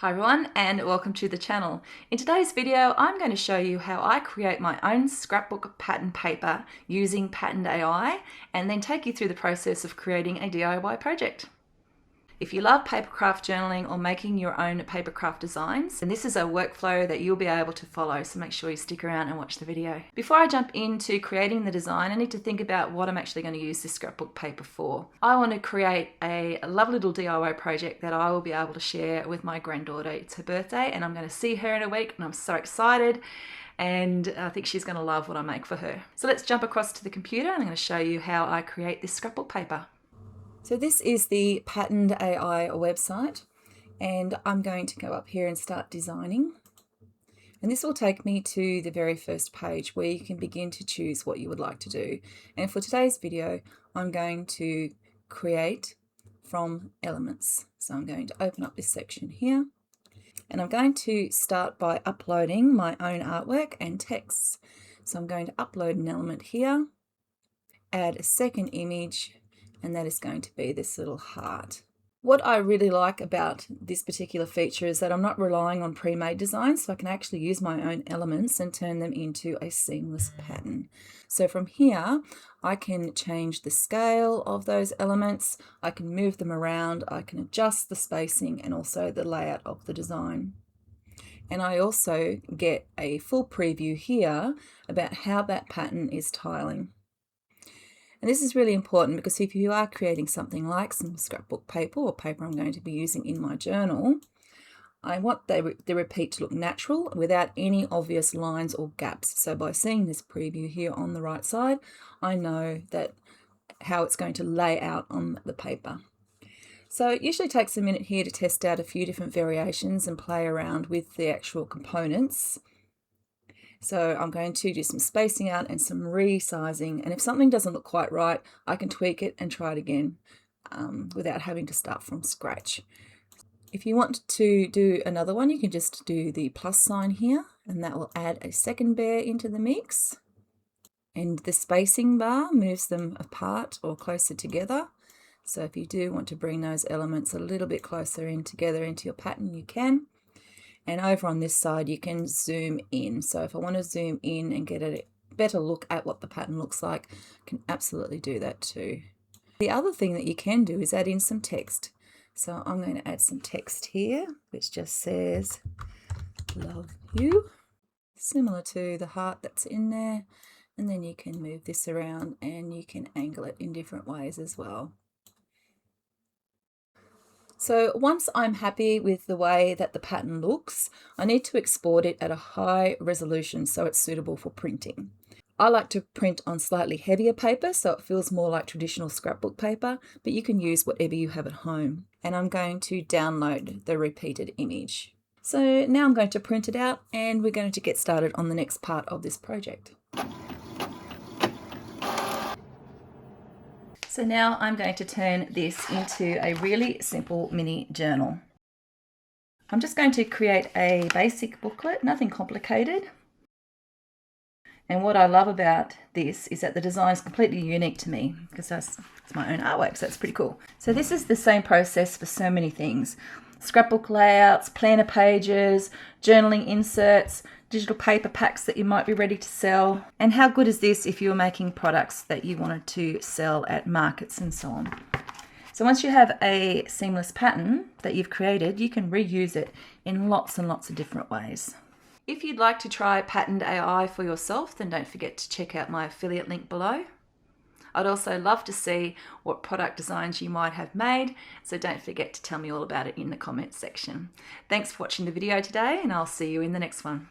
Hi everyone and welcome to the channel. In today's video I'm going to show you how I create my own scrapbook pattern paper using patterned AI and then take you through the process of creating a DIY project. If you love papercraft journaling or making your own papercraft designs, then this is a workflow that you'll be able to follow, so make sure you stick around and watch the video. Before I jump into creating the design, I need to think about what I'm actually going to use this scrapbook paper for. I want to create a lovely little DIY project that I will be able to share with my granddaughter. It's her birthday and I'm going to see her in a week and I'm so excited. And I think she's going to love what I make for her. So let's jump across to the computer and I'm going to show you how I create this scrapbook paper. So this is the Patterned AI website and I'm going to go up here and start designing. And this will take me to the very first page where you can begin to choose what you would like to do. And for today's video, I'm going to create from elements. So I'm going to open up this section here and I'm going to start by uploading my own artwork and texts. So I'm going to upload an element here, add a second image, and that is going to be this little heart. What I really like about this particular feature is that I'm not relying on pre-made designs, so I can actually use my own elements and turn them into a seamless pattern. So from here, I can change the scale of those elements, I can move them around, I can adjust the spacing and also the layout of the design. And I also get a full preview here about how that pattern is tiling. And this is really important because if you are creating something like some scrapbook paper or paper I'm going to be using in my journal, I want the repeat to look natural without any obvious lines or gaps. So by seeing this preview here on the right side, I know that how it's going to lay out on the paper. So it usually takes a minute here to test out a few different variations and play around with the actual components. So I'm going to do some spacing out and some resizing, and if something doesn't look quite right, I can tweak it and try it again without having to start from scratch. If you want to do another one, you can just do the plus sign here, and that will add a second bear into the mix. And the spacing bar moves them apart or closer together. So if you do want to bring those elements a little bit closer in together into your pattern, you can. And over on this side, you can zoom in. So if I want to zoom in and get a better look at what the pattern looks like, I can absolutely do that too. The other thing that you can do is add in some text. So I'm going to add some text here, which just says, "Love you," similar to the heart that's in there. And then you can move this around and you can angle it in different ways as well. So once I'm happy with the way that the pattern looks, I need to export it at a high resolution so it's suitable for printing. I like to print on slightly heavier paper so it feels more like traditional scrapbook paper, but you can use whatever you have at home. And I'm going to download the repeated image. So now I'm going to print it out and we're going to get started on the next part of this project. So now I'm going to turn this into a really simple mini journal. I'm just going to create a basic booklet, nothing complicated. And what I love about this is that the design is completely unique to me because it's my own artwork, so it's pretty cool. So this is the same process for so many things. Scrapbook layouts, planner pages, journaling inserts, digital paper packs that you might be ready to sell. And how good is this if you're making products that you wanted to sell at markets and so on. So once you have a seamless pattern that you've created, you can reuse it in lots and lots of different ways. If you'd like to try Patterned AI for yourself, then don't forget to check out my affiliate link below. I'd also love to see what product designs you might have made, so don't forget to tell me all about it in the comments section. Thanks for watching the video today, and I'll see you in the next one.